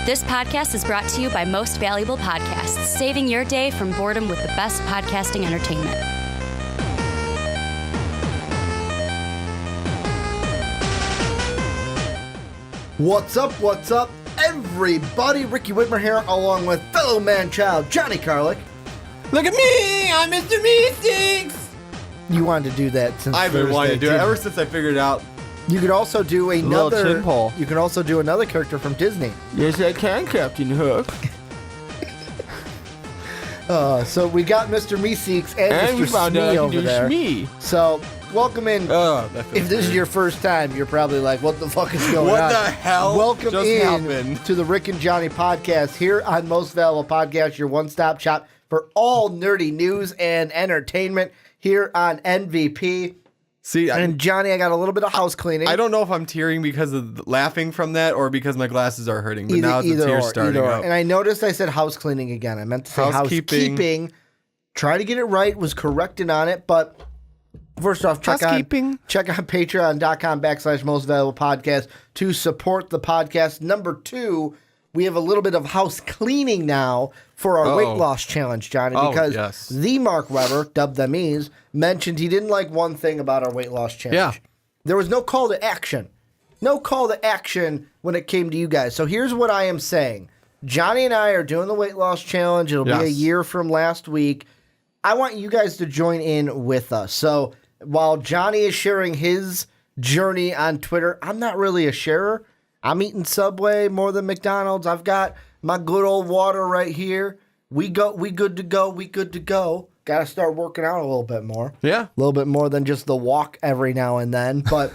This podcast is brought to you by Most Valuable Podcasts, saving your day from boredom with the best podcasting entertainment. What's up, everybody? Ricky Widmer here, along with fellow man-child Johnny Karlic. Look at me! I'm Mr. Meeseeks! You wanted to do that since I've been Thursday, wanting to do it didn't ever you? since I figured out. You could also do another. chin pull. You can also do another character from Disney. Yes, I can, Captain Hook. So we got Mr. Meeseeks and we Mr. found out I Smee can over do there. Smee. So welcome in. That feels If this is weird. your first time, you're probably like, "What the fuck is going What on?" the hell Welcome just in happened? to the Rick and Johnny podcast here on Most Valuable Podcast, your one-stop shop for all nerdy news and entertainment here on MVP. See, And Johnny, I got a little bit of house cleaning. I don't know if I'm tearing because of laughing from that or because my glasses are hurting, but now the tears starting up. And I noticed I said house cleaning again. I meant to say housekeeping. Try to get it right, was corrected on it, but first off, check on patreon.com/most valuable podcast to support the podcast. Number 2, we have a little bit of house cleaning now for our weight loss challenge, Johnny, because the Mark Weber, dubbed the Mees, mentioned he didn't like one thing about our weight loss challenge. Yeah. There was no call to action. No call to action when it came to you guys. So here's what I am saying. Johnny and I are doing the weight loss challenge. It'll be a year from last week. I want you guys to join in with us. So while Johnny is sharing his journey on Twitter, I'm not really a sharer. I'm eating Subway more than McDonald's. I've got my good old water right here. We good to go. Got to start working out a little bit more. Yeah. A little bit more than just the walk every now and then. But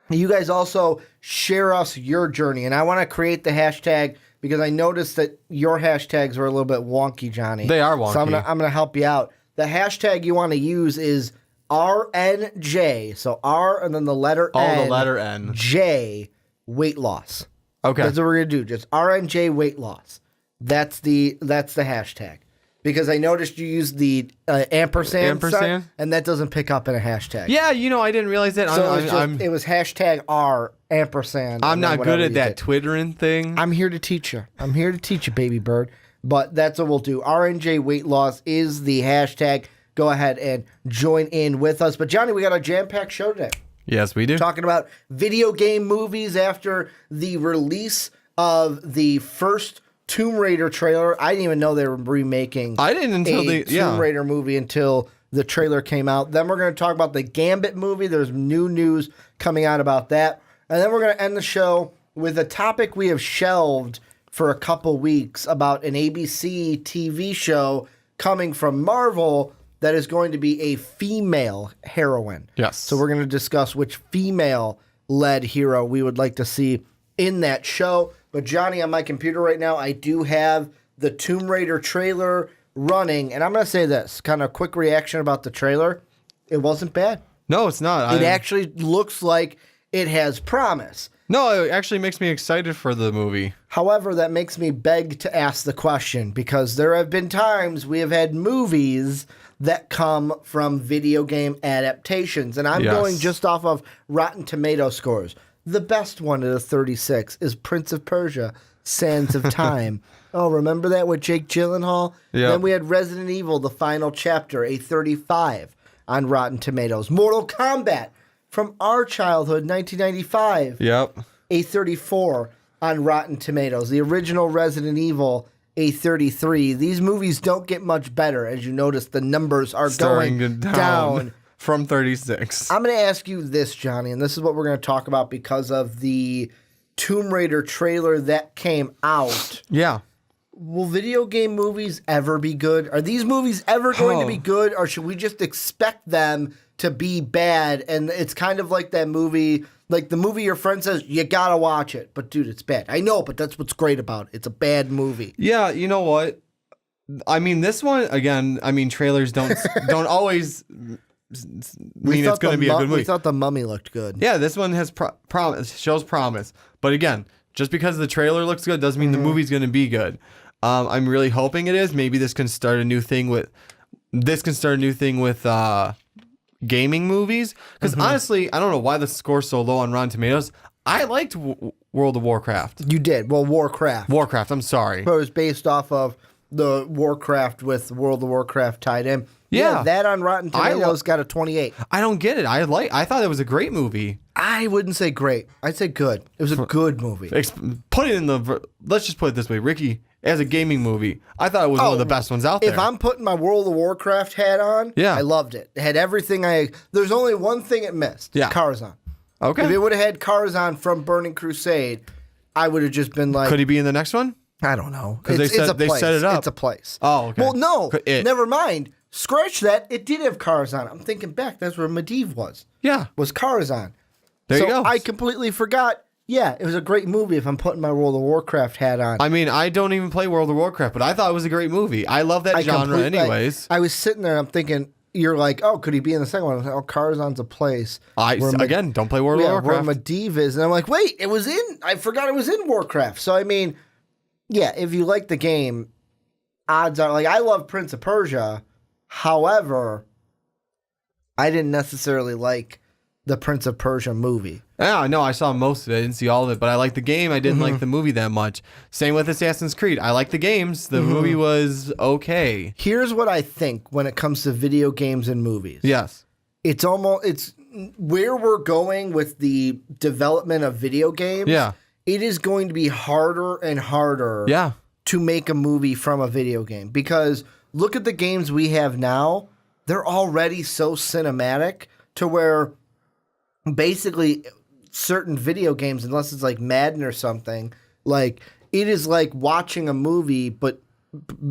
you guys also share us your journey. And I want to create the hashtag because I noticed that your hashtags were a little bit wonky, Johnny. They are wonky. So I'm gonna help you out. The hashtag you want to use is RNJ. So R and then the letter N. Oh, the letter N. J weight loss. Okay. That's what we're gonna do. Just RNJ weight loss. That's the hashtag. Because I noticed you used the ampersand, sign, and that doesn't pick up in a hashtag. Yeah, I didn't realize that. So it was hashtag R ampersand. I'm not good at that Twittering thing. I'm here to teach you. Baby bird. But that's what we'll do. RNJ weight loss is the hashtag. Go ahead and join in with us. But Johnny, we got a jam-packed show today. Yes, we do. Talking about video game movies after the release of the first Tomb Raider trailer. I didn't even know they were remaking Tomb Raider movie until the trailer came out. Then we're going to talk about the Gambit movie. There's new news coming out about that. And then we're going to end the show with a topic we have shelved for a couple weeks about an ABC TV show coming from Marvel that is going to be a female heroine. Yes. So we're going to discuss which female-led hero we would like to see in that show. But Johnny, on my computer right now, I do have the Tomb Raider trailer running. And I'm going to say this, kind of quick reaction about the trailer. It wasn't bad. No, it's not. It actually looks like it has promise. No, it actually makes me excited for the movie. However, that makes me beg to ask the question because there have been times we have had movies that come from video game adaptations. And I'm going just off of Rotten Tomato scores. The best one at a 36 is Prince of Persia, Sands of Time. Oh, remember that with Jake Gyllenhaal? Yeah. Then we had Resident Evil, the final chapter, a 35 on Rotten Tomatoes. Mortal Kombat from our childhood, 1995. Yep. A 34 on Rotten Tomatoes. The original Resident Evil, a 33. These movies don't get much better. As you notice, the numbers are going down. From 36. I'm going to ask you this, Johnny, and this is what we're going to talk about because of the Tomb Raider trailer that came out. Yeah. Will video game movies ever be good? Are these movies ever going to be good, or should we just expect them to be bad? And it's kind of like that movie, like the movie your friend says, you got to watch it. But, dude, it's bad. I know, but that's what's great about it. It's a bad movie. Yeah, you know what? I mean, this one, again, trailers don't always... it's going to be a good movie. We thought The Mummy looked good. Yeah, this one has shows promise. But again, just because the trailer looks good doesn't mean the movie's going to be good. I'm really hoping it is. Maybe this can start a new thing with gaming movies. Because honestly, I don't know why the score's so low on Rotten Tomatoes. I liked World of Warcraft. You did. Well, Warcraft. Warcraft, I'm sorry. But it was based off of the Warcraft with World of Warcraft tied in. Yeah. That on Rotten Tomatoes got a 28. I don't get it. I thought it was a great movie. I wouldn't say great. I'd say good. It was a good movie. Put it in the... Let's just put it this way. Ricky, as a gaming movie, I thought it was one of the best ones out there. If I'm putting my World of Warcraft hat on, I loved it. It had everything There's only one thing it missed. Yeah. Karazhan. Okay. If it would have had Karazhan from Burning Crusade, I would have just been like... Could he be in the next one? I don't know. Because they set it up. It's a place. Oh, okay. Well, no. Never mind. Scratch that. It did have Karazhan. I'm thinking back. That's where Medivh was. Yeah. Was Karazhan. There you go. I completely forgot. Yeah, it was a great movie if I'm putting my World of Warcraft hat on. I mean, I don't even play World of Warcraft, but I thought it was a great movie. I love that genre anyways. I was sitting there, I'm thinking, you're like, oh, could he be in the second one? I was like, oh, Karazhan's a place. Again, don't play World of Warcraft. Where Medivh is. And I'm like, wait, I forgot it was in Warcraft. So, I mean, yeah, if you like the game, odds are, like, I love Prince of Persia. However, I didn't necessarily like the Prince of Persia movie. Yeah, no, I saw most of it. I didn't see all of it, but I liked the game. I didn't like the movie that much. Same with Assassin's Creed. I like the games. The movie was okay. Here's what I think when it comes to video games and movies. Yes. It's where we're going with the development of video games. Yeah. It is going to be harder and harder to make a movie from a video game because look at the games we have now. They're already so cinematic to where basically certain video games, unless it's like Madden or something, like it is like watching a movie, but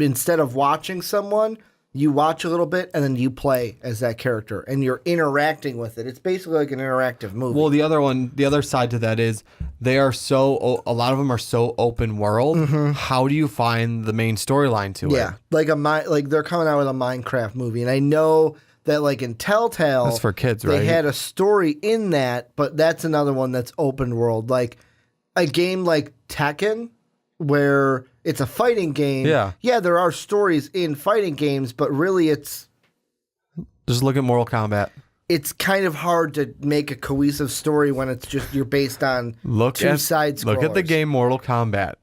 instead of watching someone, you watch a little bit and then you play as that character and you're interacting with it. It's basically like an interactive movie. Well, the other side to that is a lot of them are so open world. How do you find the main storyline to it? Yeah, like they're coming out with a Minecraft movie, and I know that like in Telltale, that's for kids, right? They had a story in that, but that's another one that's open world, like a game like Tekken, where it's a fighting game. Yeah, there are stories in fighting games, but really it's just look at Mortal Kombat. It's kind of hard to make a cohesive story when it's just you're based on two side scrollers. Look at the game Mortal Kombat.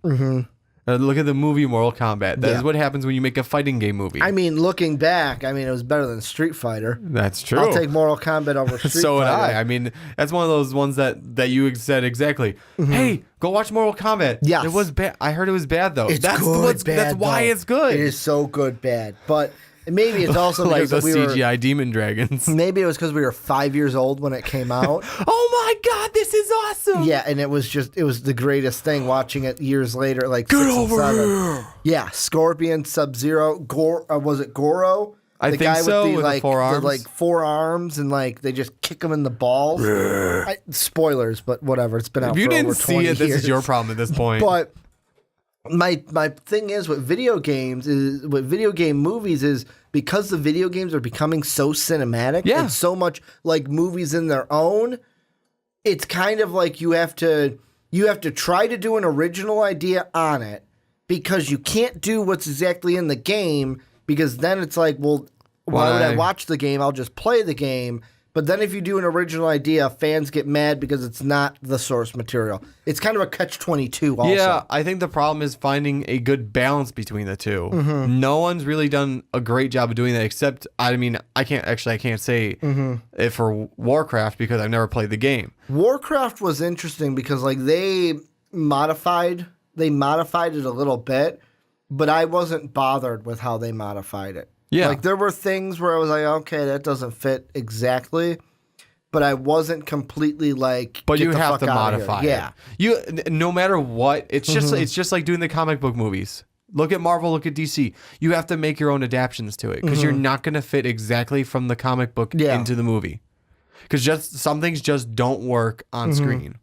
Look at the movie Mortal Kombat. That is what happens when you make a fighting game movie. I mean, looking back, it was better than Street Fighter. That's true. I'll take Mortal Kombat over Street Fighter. So would I. I mean, that's one of those ones that you said exactly. Hey, go watch Mortal Kombat. Yes. It was bad. I heard it was bad, though. That's why it's good. It is so good, bad. But maybe it's also like because the CGI demon dragons. Maybe it was because we were 5 years old when it came out. Oh my God, this is awesome! Yeah, and it was the greatest thing watching it years later. Like get over here! Yeah, Scorpion, Sub-Zero, was it Goro? I think so. With the forearms, the forearms, and like they just kick him in the balls. Spoilers, but whatever. It's been out. If you didn't see it, this is your problem at this point. But my thing is with video games with video game movies is because the video games are becoming so cinematic and so much like movies in their own, it's kind of like you have to try to do an original idea on it because you can't do what's exactly in the game because then it's like, well, why would I watch the game? I'll just play the game. But then if you do an original idea, fans get mad because it's not the source material. It's kind of a catch-22 also. Yeah, I think the problem is finding a good balance between the two. No one's really done a great job of doing that except, I can't say it for Warcraft because I've never played the game. Warcraft was interesting because like they modified it a little bit, but I wasn't bothered with how they modified it. Yeah. Like there were things where I was like, okay, that doesn't fit exactly, but I wasn't completely like. But you have to modify it. Yeah. You no matter what, it's just like doing the comic book movies. Look at Marvel, look at DC. You have to make your own adaptations to it because you're not going to fit exactly from the comic book into the movie. Because some things just don't work on screen,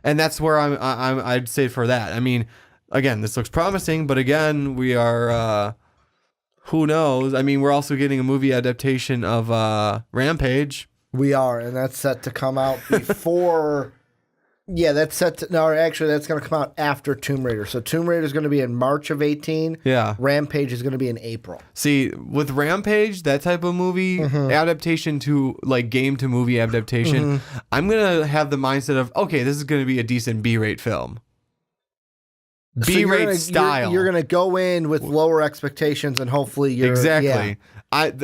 and that's where I'd say for that. I mean, again, this looks promising, but again, we are. Who knows? I mean, we're also getting a movie adaptation of Rampage. We are, and that's set to come out before Yeah, that's set to, no, actually, that's going to come out after Tomb Raider. So Tomb Raider is going to be in March of 18. Yeah. Rampage is going to be in April. See, with Rampage, that type of movie adaptation to like game to movie adaptation, I'm going to have the mindset of, okay, this is going to be a decent B-rate film. B-rate style. You're going to go in with lower expectations and hopefully you're... Exactly.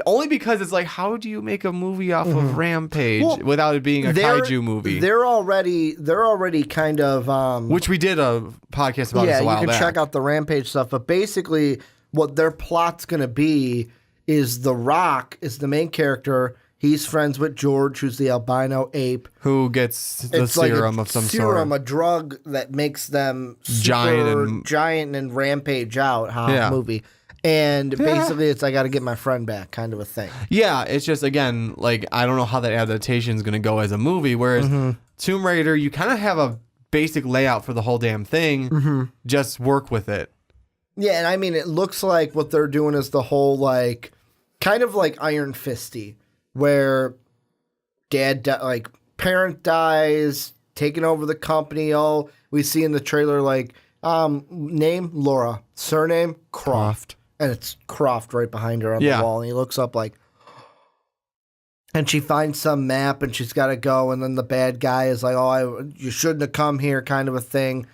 Only because it's like, how do you make a movie off of Rampage without it being a kaiju movie? They're already kind of... which we did a podcast about this a while back. You can check out the Rampage stuff. But basically, what their plot's going to be is The Rock is the main character. He's friends with George, who's the albino ape. Who gets the serum of some sort. A drug that makes them giant and rampage out. Movie. And basically, it's I got to get my friend back kind of a thing. Yeah, it's just, again, like, I don't know how that adaptation is going to go as a movie. Whereas Tomb Raider, you kind of have a basic layout for the whole damn thing. Just work with it. Yeah, and I mean, it looks like what they're doing is the whole, like, kind of like Iron Fisty, where parent dies, taking over the company. All we see in the trailer, like, name Laura, surname Croft. And it's Croft right behind her on the wall. And he looks up like... And she finds some map and she's got to go. And then the bad guy is like, you shouldn't have come here kind of a thing.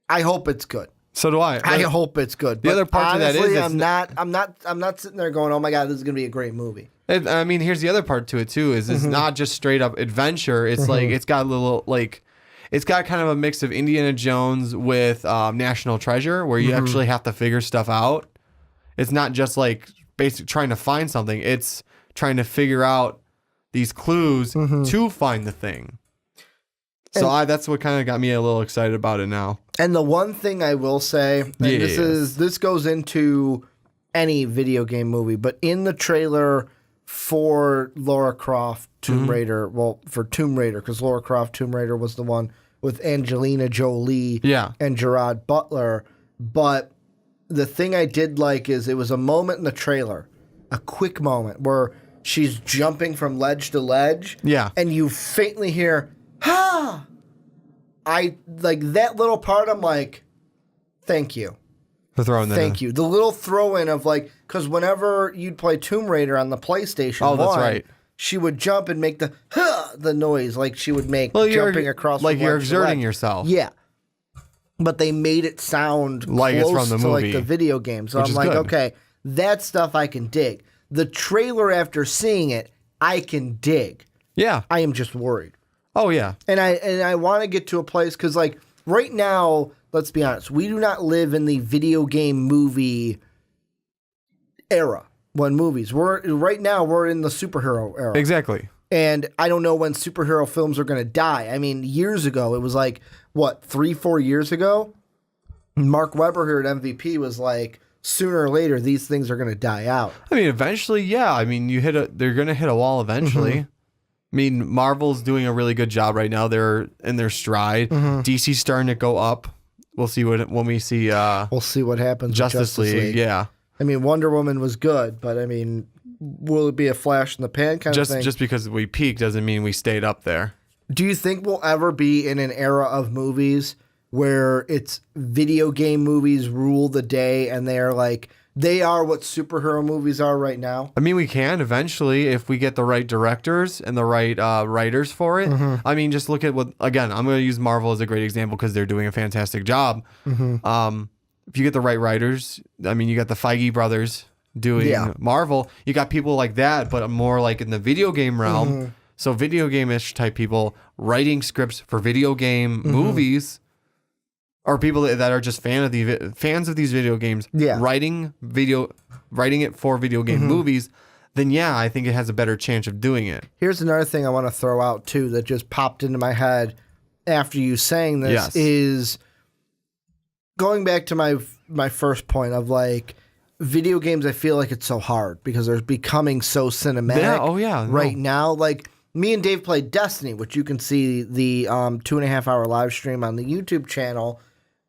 I hope it's good. So do I. I hope it's good. The other part honestly, to that is... I'm not sitting there going, oh my God, this is going to be a great movie. I mean, here's the other part to it too, is it's not just straight up adventure. It's like, it's got a little, like... It's got kind of a mix of Indiana Jones with National Treasure, where you actually have to figure stuff out. It's not just like basically trying to find something. It's trying to figure out these clues to find the thing. So that's what kind of got me a little excited about it now. And the one thing I will say, this goes into any video game movie, but in the trailer for Lara Croft Tomb Raider, for Tomb Raider, because Lara Croft Tomb Raider was the one with Angelina Jolie and Gerard Butler, but the thing I did like is it was a moment in the trailer, a quick moment where she's jumping from ledge to ledge. Yeah. And you faintly hear, ha! I like that little part. I'm like, thank you. For throwing that Thank you. The little throw in of like, because whenever you'd play Tomb Raider on the PlayStation 1, that's right. She would jump and make the noise like she would make jumping across like from you're ledge exerting to ledge. yourself. Yeah. But they made it sound like close it's from the movie, like the video game. So I'm like, okay, that stuff I can dig. The trailer after seeing it, I can dig. Yeah. I am just worried. Oh yeah. And I want to get to a place because like right now, let's be honest, we do not live in the video game movie era. When movies, we're in the superhero era. Exactly. And I don't know when superhero films are going to die. I mean, years ago, it was like, what, 3-4 years ago? Mark Webber here at MVP was like, sooner or later, these things are going to die out. I mean, eventually, yeah. I mean, they're going to hit a wall eventually. I mean, Marvel's doing a really good job right now. They're in their stride. DC's starting to go up. We'll see when we see... we'll see what happens Justice League. Yeah. I mean, Wonder Woman was good, but I mean, will it be a flash in the pan kind of thing? Just because we peaked doesn't mean we stayed up there. Do you think we'll ever be in an era of movies where it's video game movies rule the day and they are what superhero movies are right now? I mean, we can eventually if we get the right directors and the right writers for it. I mean, just look at again, I'm going to use Marvel as a great example because they're doing a fantastic job. If you get the right writers, I mean, you got the Feige brothers doing Marvel. You got people like that, but more like in the video game realm. So video game-ish type people writing scripts for video game movies, or people that are just fans of these video games, writing it for video game movies. Then I think it has a better chance of doing it. Here's another thing I want to throw out too that just popped into my head after you saying this is. Going back to my first point of like video games, I feel like it's so hard because they're becoming so cinematic. Right now, like me and Dave played Destiny, which you can see the 2.5 hour live stream on the YouTube channel.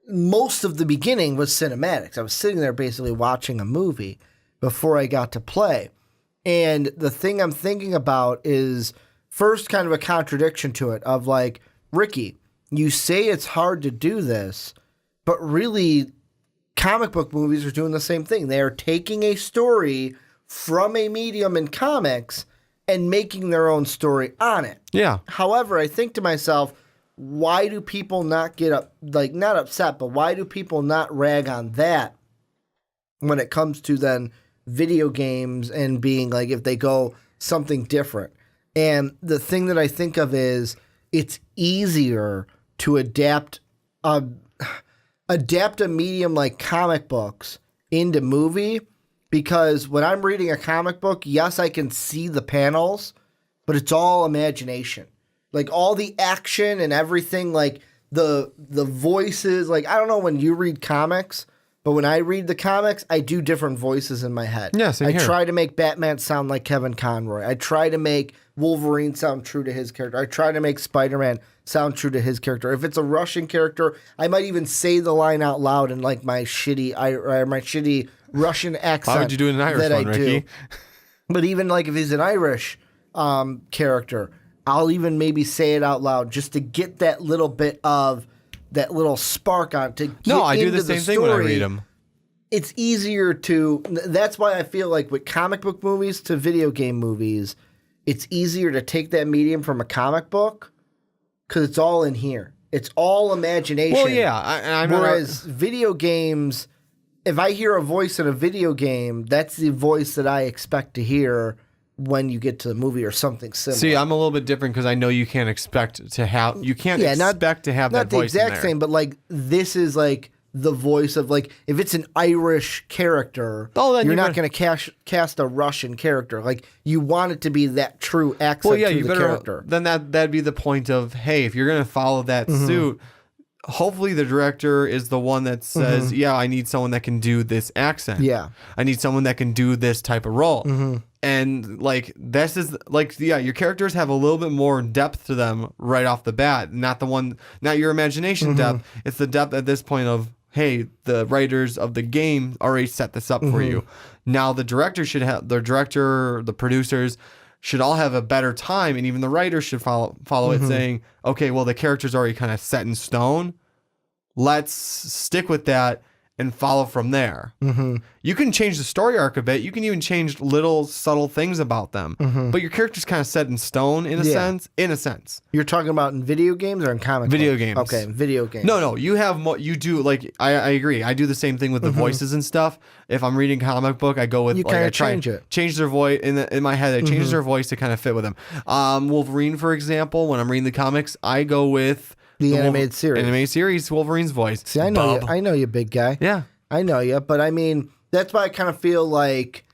Most of the beginning was cinematics. I was sitting there basically watching a movie before I got to play. And the thing I'm thinking about is first kind of a contradiction to it of like, Ricky, you say it's hard to do this, but really comic book movies are doing the same thing. They are taking a story from a medium in comics and making their own story on it. Yeah. However, I think to myself, why do people not get not upset, but why do people not rag on that when it comes to then video games and being like, if they go something different? And the thing that I think of is it's easier to adapt a medium like comic books into movie, because when I'm reading a comic book, yes, I can see the panels, but it's all imagination. Like all the action and everything, like the voices, like I don't know when you read comics, but when I read the comics, I do different voices in my head. Yeah, same I here. try to make Batman sound like Kevin Conroy. I try to make Wolverine sound true to his character. I try to make Spider-Man sound true to his character. If it's a Russian character, I might even say the line out loud in like my shitty Russian accent. Why would you do it in Irish one, Ricky? But even like if he's an Irish character, I'll even maybe say it out loud just to get that little bit of that little spark on to get No, I do into the same story. thing when I read them. It's easier to. That's why I feel like with comic book movies to video game movies, it's easier to take that medium from a comic book because it's all in here. It's all imagination. Well, yeah. Whereas video games, if I hear a voice in a video game, that's the voice that I expect to hear when you get to the movie or something similar. See, I'm a little bit different because I know you can't expect to have that voice in there. Not the exact same, but like this is like the voice of like if it's an Irish character, you're not going to cast a Russian character. Like you want it to be that true accent to the character. Then that'd be the point of, hey, if you're going to follow that suit, hopefully the director is the one that says, yeah, I need someone that can do this accent. Yeah. I need someone that can do this type of role. And like this is like, yeah, your characters have a little bit more depth to them right off the bat. Not your imagination depth. It's the depth at this point of, hey, the writers of the game already set this up for you. Now the director, the producers should all have a better time, and even the writers should follow it, saying, okay, well, the character's already kind of set in stone. Let's stick with that and follow from there. You can change the story arc a bit. You can even change little subtle things about them. But your character's kind of set in stone in a sense. In a sense. You're talking about in video games or in comic video books? games. Okay, video games. No, you have you do like I agree. I do the same thing with the voices and stuff. If I'm reading a comic book, I go with I try change their voice in my head. I change their voice to kind of fit with them. Wolverine, for example, when I'm reading the comics, I go with the animated series. Wolverine's voice. See, I know you, big guy. Yeah. I know you, but I mean, that's why I kind of feel like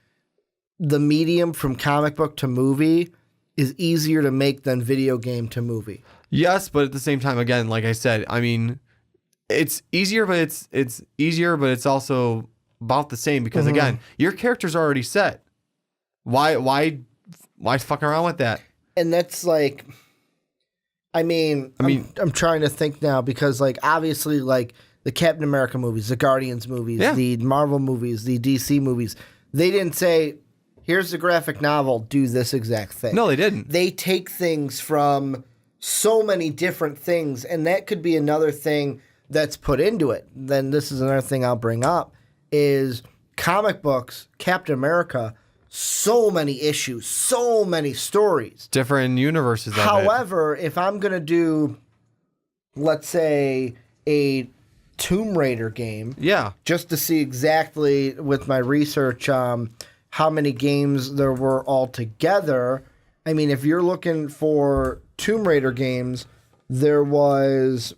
the medium from comic book to movie is easier to make than video game to movie. Yes, but at the same time, again, like I said, I mean, it's easier, but it's easier, but it's also about the same because again, your character's already set. Why fuck around with that? And that's like, I'm trying to think now because like obviously like the Captain America movies, the Guardians movies, the Marvel movies, the DC movies, they didn't say, here's the graphic novel, do this exact thing. No, they didn't. They take things from so many different things, and that could be another thing that's put into it. Then this is another thing I'll bring up is comic books, Captain America, so many issues, so many stories. Different universes of However, if I'm going to do, let's say, a Tomb Raider game. Yeah. Just to see exactly with my research how many games there were altogether. I mean, if you're looking for Tomb Raider games, there was,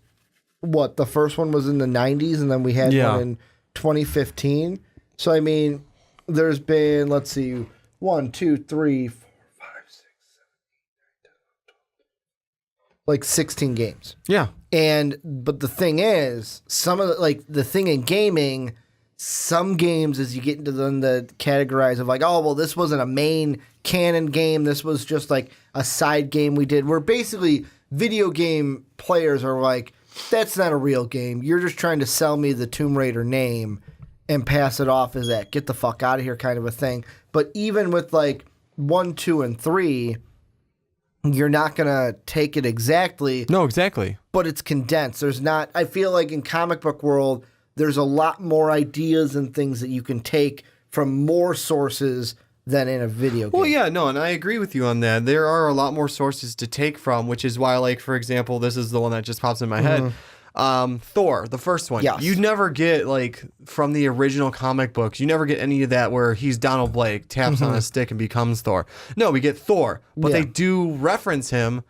the first one was in the 90s, and then we had one in 2015. So, I mean, there's been, let's see, 1, 2, 3, 4, 5, 6, 7, 8, 9, 10, 12. Like 16 games. Yeah. But the thing is, some of the thing in gaming, some games as you get into the categorize of like, oh, well, this wasn't a main canon game. This was just like a side game we did. Where basically video game players are like, that's not a real game. You're just trying to sell me the Tomb Raider name and pass it off as that get the fuck out of here kind of a thing. But even with like 1, 2, and 3, you're not going to take it exactly. No, exactly. But it's condensed. There's not, I feel like in comic book world, there's a lot more ideas and things that you can take from more sources than in a video game. Well, yeah, no, and I agree with you on that. There are a lot more sources to take from, which is why, like, for example, this is the one that just pops in my head. Thor, the first one. Yes. You never get, like, from the original comic books, you never get any of that where he's Donald Blake, taps on a stick and becomes Thor. No, we get Thor, but they do reference him.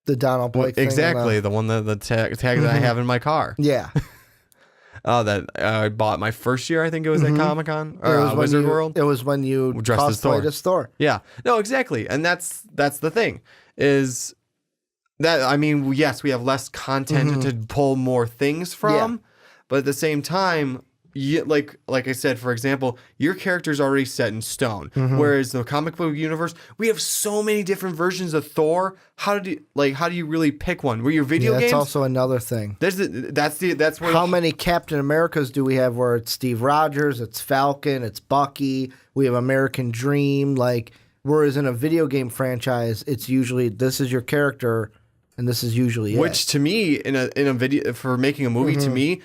The Donald Blake thing. Exactly, the one, the tag that I have in my car. Yeah. That I bought my first year, I think it was at Comic-Con or Wizard World. It was when you dressed as Thor. Yeah, no, exactly, and that's the thing is that I mean, yes, we have less content to pull more things from, but at the same time, like I said, for example, your character's already set in stone. Whereas the comic book universe, we have so many different versions of Thor. How do you really pick one? Where your video games? That's also another thing. That's where. How many Captain Americas do we have? Where it's Steve Rogers, it's Falcon, it's Bucky. We have American Dream. Like, whereas in a video game franchise, it's usually this is your character, and this is usually which to me in a video for making a movie to me.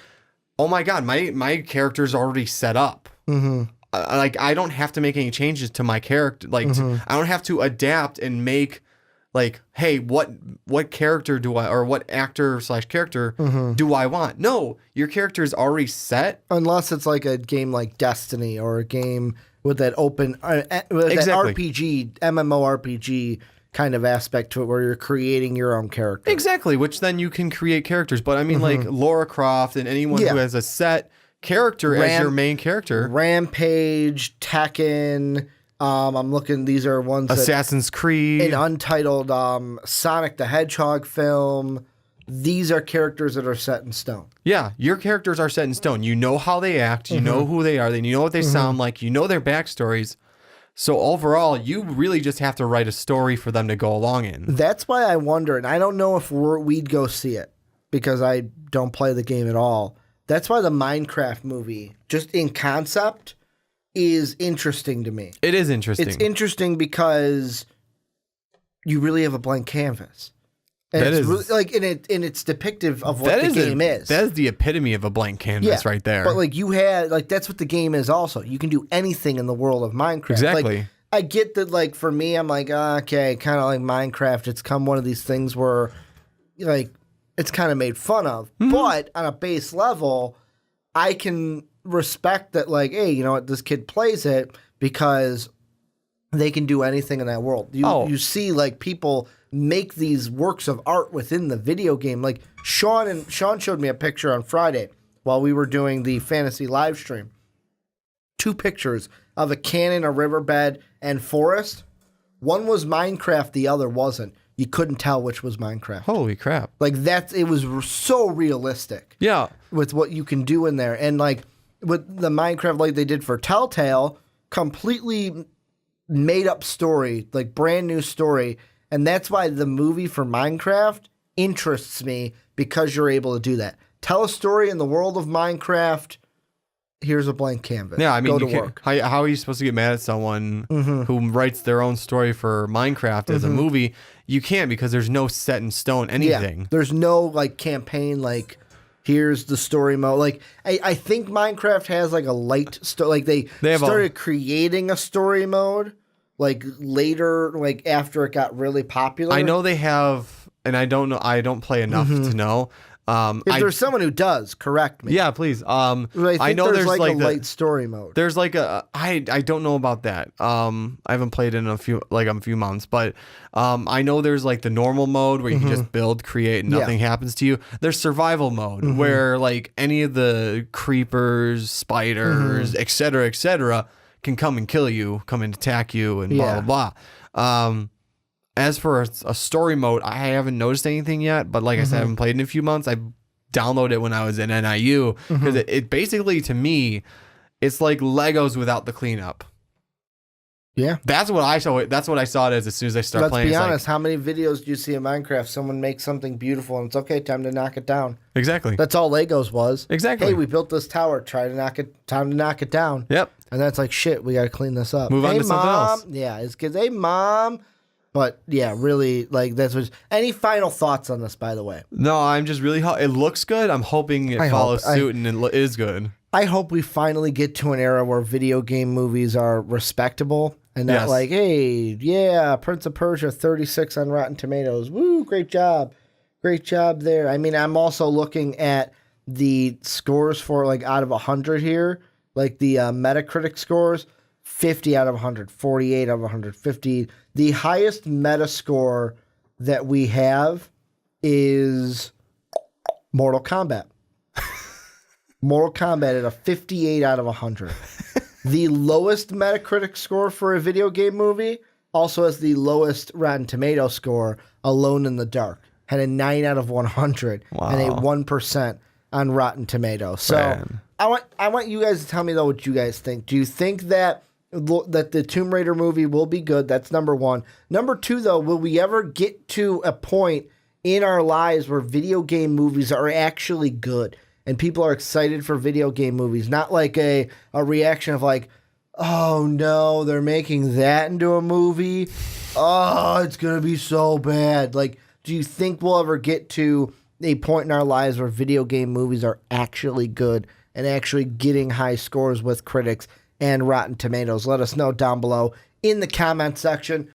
Oh my God, my character's already set up. Like, I don't have to make any changes to my character. Like, I don't have to adapt and make, like, hey, what character do I, or what actor / character do I want? No, your character is already set. Unless it's like a game like Destiny or a game with that open, with that RPG, MMORPG kind of aspect to it where you're creating your own character. Exactly, which then you can create characters. But I mean, like Lara Croft and anyone who has a set character as your main character. Rampage, Tekken. I'm looking, these are ones Assassin's Creed. An untitled Sonic the Hedgehog film. These are characters that are set in stone. Yeah, your characters are set in stone. You know how they act. You know who they are. Then you know what they sound like. You know their backstories. So overall, you really just have to write a story for them to go along in. That's why I wonder, and I don't know if we'd go see it because I don't play the game at all. That's why the Minecraft movie, just in concept, is interesting to me. It is interesting. It's interesting because you really have a blank canvas. And it's really, like, and it's depictive of what the game is. That is the epitome of a blank canvas right there. But like you had, like that's what the game is also. You can do anything in the world of Minecraft. Exactly. Like, I get that, like for me, I'm like, okay, kind of like Minecraft. It's come one of these things where, like, it's kind of made fun of. But on a base level, I can respect that, like, hey, you know what, this kid plays it because they can do anything in that world. You see, like, people make these works of art within the video game. Like Sean showed me a picture on Friday while we were doing the fantasy live stream. 2 pictures of a canyon, a riverbed, and forest. One was Minecraft, the other wasn't. You couldn't tell which was Minecraft. Holy crap. Like it was so realistic. Yeah. With what you can do in there. And like with the Minecraft, like they did for Telltale, completely made up story, like brand new story. And that's why the movie for Minecraft interests me, because you're able to do that. Tell a story in the world of Minecraft. Here's a blank canvas. Yeah, I mean, go to work. How are you supposed to get mad at someone who writes their own story for Minecraft as a movie? You can't, because there's no set in stone anything. Yeah, there's no like campaign, like here's the story mode. Like I think Minecraft has like a light story. Like they started creating a story mode. Like later, like after it got really popular. I know they have, and I don't know. I don't play enough to know. If there's someone who does, correct me. Yeah, please. I know there's like a light story mode. There's like I don't know about that. I haven't played it in a few months, but I know there's like the normal mode where you can just build, create, and nothing happens to you. There's survival mode where like any of the creepers, spiders, etc., can come and kill you, come and attack you, and blah blah blah. As for a story mode, I haven't noticed anything yet, but like I said, I haven't played in a few months. I downloaded it when I was in NIU because it basically, to me, it's like Legos without the cleanup. Yeah, that's what I saw. That's what I saw it as soon as I started playing. Let's be honest. How many videos do you see in Minecraft? Someone makes something beautiful, and it's okay. Time to knock it down. Exactly. That's all Legos was. Exactly. Hey, we built this tower. Time to knock it down. Yep. And that's like, shit, we got to clean this up. Move on to something else. Yeah, it's because, hey, Mom, But yeah, really, like that's what. Any final thoughts on this, by the way? No, I'm just really. It looks good. I'm hoping it follows suit and it is good. I hope we finally get to an era where video game movies are respectable and not like, hey, yeah, Prince of Persia 36 on Rotten Tomatoes. Woo, great job. Great job there. I mean, I'm also looking at the scores for like out of 100 here, like the Metacritic scores, 50 out of 100, 48 out of 100, 50. The highest meta score that we have is Mortal Kombat. Mortal Kombat at a 58 out of 100. The lowest Metacritic score for a video game movie also has the lowest Rotten Tomato score, Alone in the Dark. Had a 9 out of 100 and a 1% on Rotten Tomatoes. So I want you guys to tell me, though, what you guys think. Do you think that the Tomb Raider movie will be good? That's number one. Number two, though, will we ever get to a point in our lives where video game movies are actually good? And people are excited for video game movies, not like a reaction of like, oh no, they're making that into a movie. Oh, it's going to be so bad. Like, do you think we'll ever get to a point in our lives where video game movies are actually good and actually getting high scores with critics and Rotten Tomatoes? Let us know down below in the comment section.